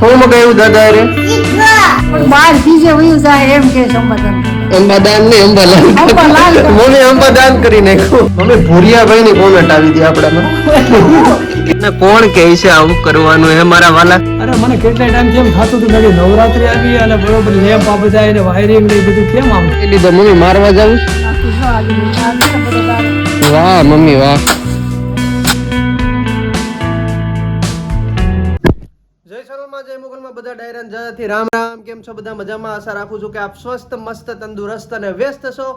હું મગાવ્યું દાદા રે પણ બાર બીજે વયું જાય એમ કે સંબંધન અંબાદાન ને અંબાલાલ અંબાલાલ. મમ્મી અંબાદાન કરી નાખ્યું. મમ્મી ભૂરિયાભાઈ ની કોમેન્ટ આવી હતી આપણામાં ને કોણ કહે છે આવું કરવાનું હે મારા વાલા. અરે મને કેટલા ટાઈમ કેમ થતું હતું કે નવરાત્રી આવી અને બરોબર લેમ્પ આ બધા એને વાયરિંગ ને એ બધું કેમ આમ એ લીધો મમ્મી મારવા જાવું છે? વાહ મમ્મી વાહ. જય સોનલમાં જય મુગલમાં બધા ડાયરાન જયથી રામ રામ. કેમ છો બધા? મજામાં? આશા રાખું છું કે આપ સ્વસ્થ મસ્ત તંદુરસ્ત અને વ્યસ્ત છો.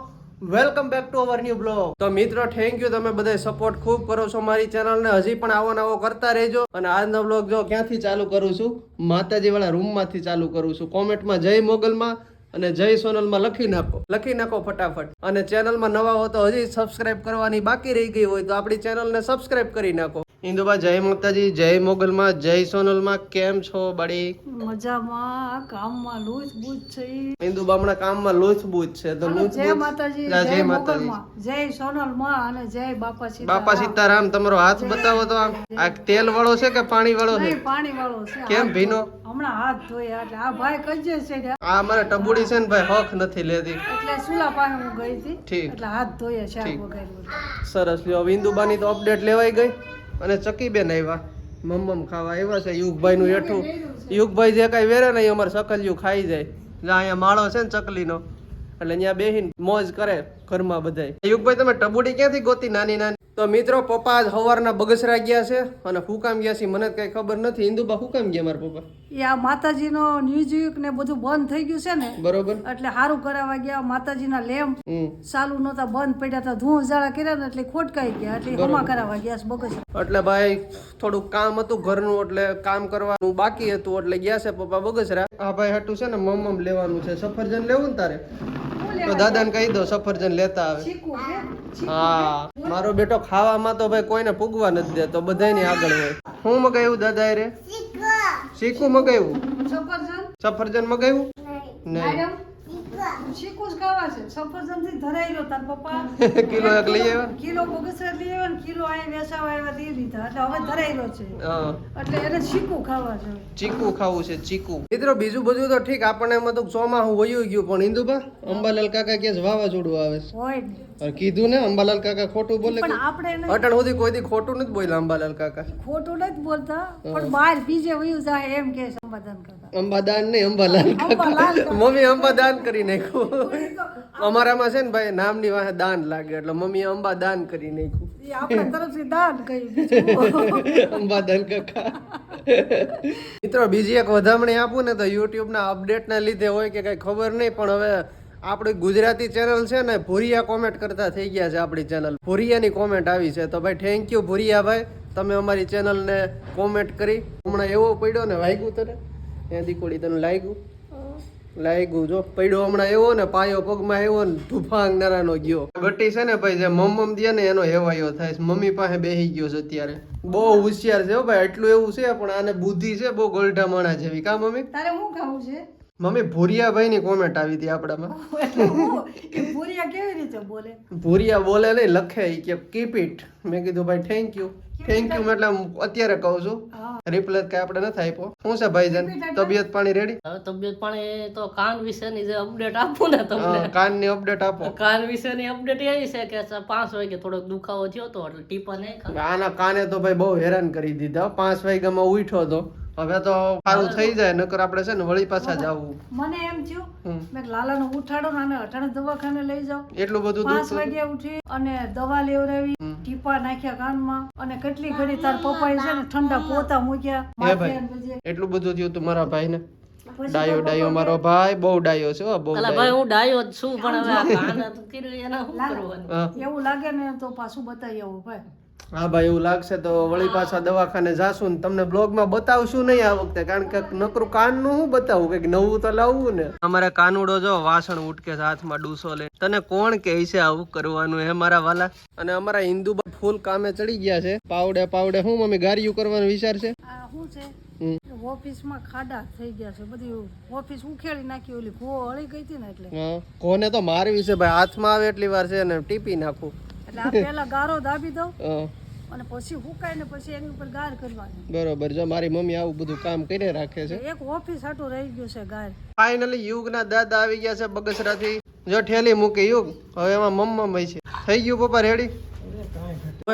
Welcome back to our new blog. તો મિત્રો થેન્ક યુ, તમે બધા સપોર્ટ ખૂબ કરો છો મારી ચેનલ ને. હજી પણ આવો નવો કરતા રહેજો. અને આજનો બ્લોગ જો ક્યાંથી ચાલુ કરું છું, માતાજી વાળા રૂમ માંથી ચાલુ કરું છું. કોમેન્ટમાં જય મોગલમાં અને જય સોનલમાં લખી નાખો ફટાફટ. અને ચેનલમાં નવા હો તો હજી સબસ્ક્રાઇબ કરવાની બાકી રહી ગઈ હોય તો આપણી ચેનલને સબસ્ક્રાઇબ કરી નાખો. ઇન્દુબા જય માતાજી, જય મોગલમાં, જય સોનલમાં. કેમ છો બડી? મજામાં. કામમાં લૂચ બૂચ છે. ઇન્દુબા હમણાં કામમાં લૂચ બૂચ છે તો લૂચ જય માતાજી, જય મોગલમાં, જય સોનલમાં અને જય બાપા સીતારામ. બાપા સીતારામ. તમારો હાથ બતાવો તો. આ તેલ વાળો છે કે પાણી વાળો છે? નહીં, પાણી વાળો છે. કેમ ભીનો? હમણાં હાથ ધોયા એટલે આ ભાઈ કજે છે ને, આ મારે ટબુડી છે ને ભાઈ, હક નથી લેતી. એટલે સુલા પાસે હું ગઈ હતી. ઠીક. એટલે હાથ ધોયા શાક ઠીક. વગાડ્યું. સરસ લ્યો. ઇન્દુબાની તો અપડેટ લેવાઈ ગઈ. અને ચકીબેન આવ્યા મમ્મમ ખાવા આવ્યા છે. યુગભાઈ નું એઠું, યુગભાઈ જે કઈ વેરે ને એ અમારે સકલિયું ખાઈ જાય. જ્યાં અહીંયા માળો છે ને ચકલીનો, એટલે અહીંયા બેહીને મોજ કરે ઘરમાં બધાય. યુગભાઈ તમે ટબુડી ક્યાંથી ગોતી નાની નાની? તો મિત્રો પપ્પા આજ સવારના બગસરા ગયા છે. અને હું કામ ગયા છે મને કઈ ખબર નથી. ઇન્દુબા હું કામ ગયા મારા પપ્પા? એ આ માતાજીનો મ્યુઝિક ને બધું બંધ થઈ ગયું છે ને, બરોબર. એટલે સારું કરાવવા ગયા. માતાજીના લેમ્પ ચાલુ નહોતા, બંધ પડ્યા હતા, ધૂળ જાળા કર્યા ને એટલે ખોટકાઈ ગયા, એટલે હમા કરાવવા ગયા છે બગસરા. એટલે ભાઈ થોડુંક કામ હતું ઘરનું, એટલે કામ કરવાનું બાકી હતું એટલે ગયા છે પપ્પા બગસરા. આ ભાઈ હાટું છે ને મમ્મમ લેવાનું છે. સફરજન લેવું ને તારે તો દાદાને કહી દો સફરજન લેતા આવે. ચીકુ હે? હા, મારો બેટો ખાવામાં તો ભાઈ કોઈને પૂગવા નથી દેતો, બધાયની આગળ હોય. હું મગાવ્યું દાદા રે? ચીકુ મગાવ્યું. સફરજન મગાવ્યું નહીં. ચીકુ જ ખાવા છે. સફરજન થી ધરાઈ રહ્યો તાર પપ્પા. કિલો એક લઈ આવ્યા. કિલો બગસરા લઈ આવ્યા ને કિલો અહીંયા વેચાવા આવ્યા તે લીધા, એટલે હવે ધરાઈ રહ્યો છે. હા, એટલે એને ચીકુ ખાવા છે. ચીકુ ખાવું છે, ચીકુ. મિત્રો બીજું બધું તો ઠીક, આપણને એમાં તો ચોમાસું વયું ગયું. પણ ઇન્દુબા અંબાલાલ કાકા કે વાવાઝોડું આવે છે. હોય ને. અરે કીધું ને અંબાલાલ કાકા ખોટું બોલે? પણ આપણે એને અટણ સુધી કોઈ દી ખોટું નથી બોલ્યા અંબાલાલ કાકા. ખોટું નથી બોલતા, પણ બહાર બીજે વયું જાય એમ કે સંબંધન કરતા. અંબાદાન ને અંબાલાલ કાકા. અંબાલાલ કાકા. મમ્મી અંબાદાન કરી નાખ્યું. અમારામાં છે ને ભાઈ નામની વાહે દાન લાગે, એટલે મમ્મી અંબાદાન કરી નાખ્યું. એ આપણા તરફથી દાન કર્યું. અંબાદાન કાકા. મિત્રો બીજી એક વધામણી આપું ને તો યુટ્યુબ ના અપડેટ ના લીધે હોય કે કઈ ખબર નહીં, પણ હવે આપણી ગુજરાતી ચેનલ છે ને ભૂરિયા કોમેન્ટ કરતા થઈ ગયા છે. આપણી ચેનલ ભૂરિયાની કોમેન્ટ આવી છે, તો ભાઈ થેન્ક યુ ભૂરિયા ભાઈ, તમે અમારી ચેનલને કોમેન્ટ કરી. હમણાં એવો પડ્યો ને, વાગ્યું તને એ દીકોડી, તને લાગ્યું જો પડ્યો હમણાં એવો ને, પાયો પગમાં એવો ને, ધુફાંગ નરાનો ગયો. ગટ્ટી છે ને ભાઈ, જે મમ્મ દે ને એનો હેવાયો થાય છે. મમ્મી પાસે બેસી ગયો છે અત્યારે. બહુ હોશિયાર છે ભાઈ, એટલું એવું છે પણ આને બુદ્ધિ છે બહુ ગોલઢા માણા જેવી. કા મમ્મી? તારે શું ખાવું છે? મમ્મી ભૂરિયાભાઈ ની કોમેન્ટ આવી હતી આપણામાં. ભૂરિયા કેવી રીતે બોલે? ભૂરિયા બોલે નહીં, લખે કે કીપ ઇટ. મેં કીધું ભાઈ થેન્ક યુ એટલે અત્યારે કહું છું. રિપ્લાય કઈ આપણે નથી આપ્યો. શું છે ભાઈજાન, તબિયત પાણી રેડી? હવે તબિયત પાણી તો કાન વિશેની જે અપડેટ આપું ને તમને, કાન ની અપડેટ આપો. કાન વિશેની અપડેટ એવી છે કે 5 વાગે થોડોક દુખાવો થયો હતો એટલે ટીપા નહીં ખાધા. આના કાને તો ભાઈ બહુ હેરાન કરી દીધા. 5 વાગ્યામાં ઉઠ્યો હતો, હવે તો સારું થઈ જાય, નકર આપણે છે ને વળી પાછા જવું. મને એમ થયું મેં લાલા નો ઉઠાડો ને આને અટાણે દવાખાને લઈ જાવ. એટલું બધું 5 વાગ્યા ઉઠી અને દવા લેવડાવી, ટીપા નાખ્યા કાનમાં, અને કેટલી ઘડી તાર પપ્પાએ છે ને ઠંડા પોતા મૂક્યા. હે ભાઈ, એટલું બધું થયું તું મારા ભાઈ ને? ડાયો મારો ભાઈ બહુ ડાયો છે હો, બહુ અલા ભાઈ હું ડાયો જ છું, પણ હવે આ કાન હતું કર્યું એના શું કરવાનું? એવું લાગે ને તો પાછું બતાવી આવું ભાઈ. હા ભાઈ, એવું લાગશે તો વળી પાછા દવાખાને જાશું ને તમને બ્લોગમાં બતાવશું નહીં આ વખતે, કારણ કે નકરું કાનનું શું બતાવું, કઈક નવું તો લાવવું ને. અમારે કાનુડો જો વાસણ ઉટકે છે હાથમાં ડૂસો લે. તને કોણ કહે છે આવું કરવાનું હે મારા વાલા? અને અમારા હિન્દુબા ફૂલ કામે ચડી ગયા છે. પાવડે હું મમ્મી ગારિયું કરવાનો વિચાર છે. આ શું છે, ઓફિસમાં ખાડા થઈ ગયા છે, બધી ઓફિસ ઉખેડી નાખી, ઓલી ગો હળી ગઈ હતી ને એટલે. કોને તો મારવી છે ભાઈ, હાથમાં આવે એટલી વાર છે ને ટીપી નાખું. એટલે આ પેલા ગારો દાબી દઉં, અને પછી હુકાય ને પછી એની ઉપર ગાર કરવાની. બરોબર. જો મારી મમ્મી આવું બધું કામ કરીને રાખે છે. એક ઓફિસ હાટું રહી ગયું છે ગાર. ફાઇનલી યુગના દાદા આવી ગયા છે બગસરાથી. જો ઠેલી મૂકી યુગ, હવે એમાં મમ્મા છે. થઈ ગયું પપ્પા રેડી?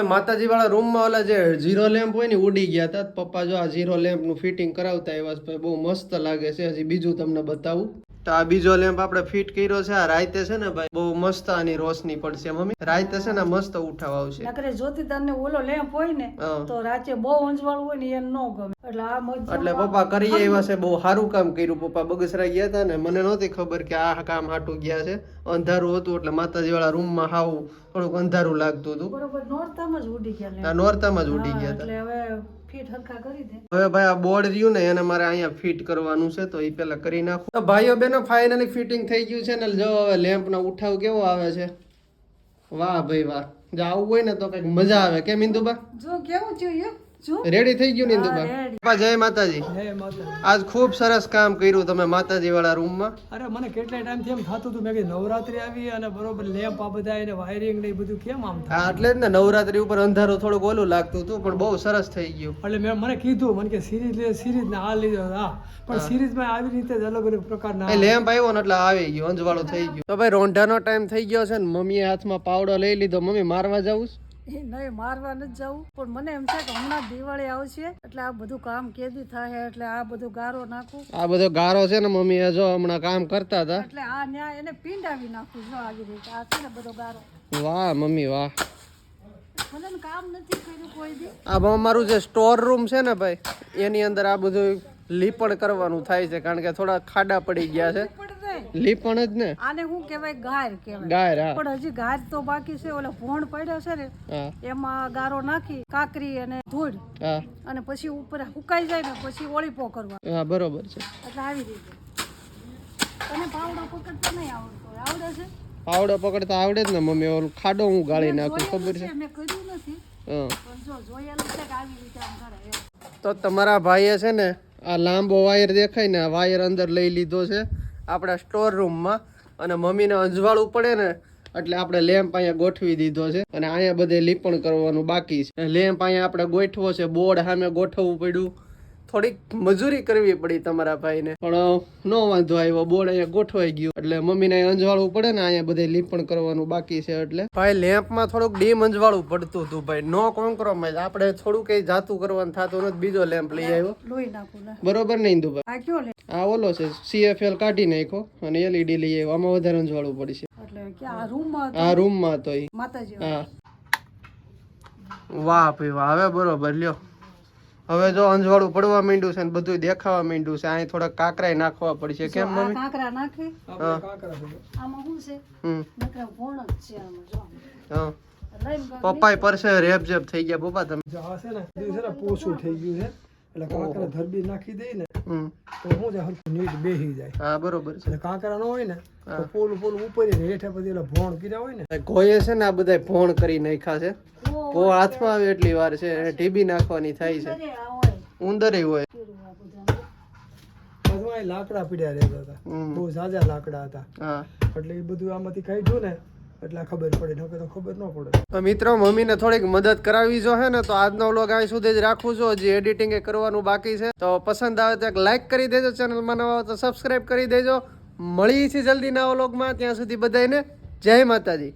માતાજી વાળા રૂમમાં ઓલા જે ઝીરો લેમ્પ હોય ને ઉડી ગયા હતા. પપ્પા જો આ ઝીરો લેમ્પ નું ફિટિંગ કરાવતા આવ્યા છે. બહુ મસ્ત લાગે છે. હજી બીજું તમને બતાવું તો આ બીજો લેમ્પ આપણે ફિટ કર્યો છે. આ રાતે છે ને ભાઈ બહુ મસ્ત આની રોશની પડશે મમ્મી. રાતે છે ને મસ્ત ઉઠાવ આવશે. નકરે જ્યોતિદાર ને ઓલો લેમ્પ હોય ને તો રાતે બહુ અંજવાળું હોય ને એને ન ગમે. એટલે આ એટલે પપ્પા કરી આવ્યા છે. બહુ સારું કામ કર્યું. પપ્પા બગસરા ગયા હતા ને મને નહોતી ખબર કે આ કામ હાટું ગયા છે. અંધારું હતું એટલે માતાજી વાળા રૂમમાં હાવ થોડુંક અંધારું લાગતું હતું. બરોબર નોરતામાં જ ઉડી ગયા. આ નોરતામાં જ ઉડી ગયા હતા. એટલે હવે ફિટ હરખા કરી દે. હવે ભાઈ આ બોર્ડ રહ્યું ને એને મારે અહીંયા ફિટ કરવાનું છે તો એ પેલા કરી નાખું. તો ભાઈઓ બહેનો ફાઇનલી ફિટિંગ થઈ ગયું છે ને જો હવે લેમ્પ નો ઉઠાવ કેવો આવે છે. વાહ ભાઈ વાહ. જો આવું હોય ને તો કઈક મજા આવે. કેમ ઇન્દુબા? જો કેવું જોઈએ જો રેડી થઈ ગયું ને ઇન્દુબા? પપ્પા જય માતાજી. હે માતા. આજ ખૂબ સરસ કામ કર્યું તમે માતાજી વાળા રૂમમાં. અરે મને કેટલાય ટાઈમથી એમ થતું હતું મેં કીધું નવરાત્રી આવી અને બરોબર લેમ્પ આ બધા એને વાયરિંગ ને એ બધું કેમ આમ થાય. હા એટલે જ ને નવરાત્રી ઉપર અંધારું થોડુંક ઓલું લાગતું હતું પણ બહુ સરસ થઈ ગયું. એટલે મેં મને કીધું મને કે સિરીઝ ને આ લીધો હા પણ સિરીઝમાં આવી રીતે જ અલગ અલગ પ્રકારના લેમ્પ આવ્યો ને એટલે આવી ગયું અંજવાળું થઈ ગયું. તો ભાઈ રોંઢાનો ટાઈમ થઈ ગયો છે ને મમ્મીએ હાથમાં પાવડો લઈ લીધો. મમ્મી મારવા જવું છે? એ નહીં મારવા નથી જવું પણ મને એમ છે કે હમણાં દિવાળી આવશે એટલે આ બધું કામ કેદી થાય એટલે આ બધું ગારો નાખું. આ બધો ગારો છે ને મમ્મી જો હમણાં કામ કરતા હતા એટલે આ ન્યા એને પીંડાવી નાખું જો આવી રીતે. આ છે ને બધો ગારો. વાહ મમ્મી વાહ. મને કામ નથી કર્યું કોઈ દી. આ અમારું જે સ્ટોર રૂમ છે ને ભાઈ એની અંદર આ બધું લીપણ કરવાનું થાય છે કારણ કે થોડા ખાડા પડી ગયા છે. પણ નહીં. લીપણ જ ને. આને શું કહેવાય ગાર કહેવાય. ગાયર હા. પણ હજી ગાર તો બાકી છે. ઓલા ભોણ પડ્યો છે ને હા એમાં ગારો નાખી કાકરી અને ધૂળ હા અને પછી ઉપર સુકાઈ જાય ને પછી ઓળીપો કરવા. હા બરોબર છે. એટલે આવી રીતે. તને પાવડો પકડતા નહીં આવડતો આવડે છે? પાવડો પકડતા આવડે જ ને મમ્મી. ઓલું ખાડો હું ગાળી નાખું ખબર છે. મેં કર્યું નથી હા પણ જો જોયેલું છે કે આવી રીતે આમ કરે એમ. તો તમારા ભાઈએ છે ને આ લાંબો વાયર દેખાય ને આ વાયર અંદર લઈ લીધો છે આપણા સ્ટોર રૂમમાં અને મમ્મીને અંજવાળું પડે ને એટલે આપણે લેમ્પ અહીંયા ગોઠવી દીધો છે અને અહીંયા બધે લીપણ કરવાનું બાકી છે. લેમ્પ અહીંયા આપણે ગોઠવો છે. બોર્ડ સામે ગોઠવવું પડ્યું. થોડીક મજૂરી કરવી પડી તમારા ભાઈને પણ નો વાંધો આવ્યો. બોર્ડ અહીંયા ગોઠવાઈ ગયું એટલે મમ્મીને અંજવાળું પડે ને અહીંયા બધે લીપણ કરવાનું બાકી છે એટલે ભાઈ લેમ્પમાં થોડુંક ડીમ અંજવાળું પડતું હતું ભાઈ. No compromise. આપણે થોડું કઈ જાતું કરવાનું થતું નથી. બીજો લેમ્પ લઈ આવ્યો. લોહી નાખું ને. બરોબર નહીં દુભાઈ? આ કયો લે આ ઓલો છે CFL કાઢી નાખ્યો અને LED લઈ આવ્યો. આમાં વધારે અંજવાળું પડશે. એટલે કે આ રૂમમાં આ રૂમમાં હતો ઈ. માતાજી હા વાહ ભાઈ વાહ. હવે બરોબર લ્યો. હવે જો અંજવાળું પડવા માંડ્યું છે ને બધું દેખાવા માંડ્યું છે. અહીં થોડા કાકરાય નાખવા પડશે. કેમ આ મમ્મી? કાંકરા નાખી હા આમાં શું છે હમ નકરા ભોણ જ છે આમાં જો હા લઈને ગયો. પપ્પાય પરસે રેપ જેપ થઈ ગયા પપ્પા તમે. જો આ છે ને બધું છે ને પોસું થઈ ગયું છે એટલે કાંકરા ધરબી નાખી દઈ ને હમ તો શું છે હરખું નીટ બેસી જાય. હા બરોબર છે. એટલે કાંકરા ન હોય ને તો પોલું ઉપર હેઠે પછી એટલે ભોણ કર્યા હોય ને ગોયે છે ને આ બધા ભોણ કરી નાખ્યા છે. ભો હાથમાં આવે એટલી વાર છે ઢીબી નાખવાની થાય છે. અરે આ હોય ઉંદરે હોય. કેવું આ બધા. બધું અહીં લાકડા પીડ્યા રહેતા હતા. હમ. બહુ ઝાઝા લાકડા હતા હા એટલે એ બધું આમાંથી કાઢ્યું ને એટલે ખબર પડે નકર તો ખબર ન પડે. તો મિત્રો મમ્મીને થોડીક મદદ કરાવી જો હે ને તો આજનો વ્લોગ અહીં સુધી જ રાખું છું. હજી એડિટિંગ કરવાનું બાકી છે તો પસંદ આવે તો એક લાઈક કરી દેજો. ચેનલમાં નવા હો તો સબસ્ક્રાઇબ કરી દેજો. મળીએ છીએ જલ્દી નવા વ્લોગમાં. ત્યાં સુધી બધાને જય માતાજી.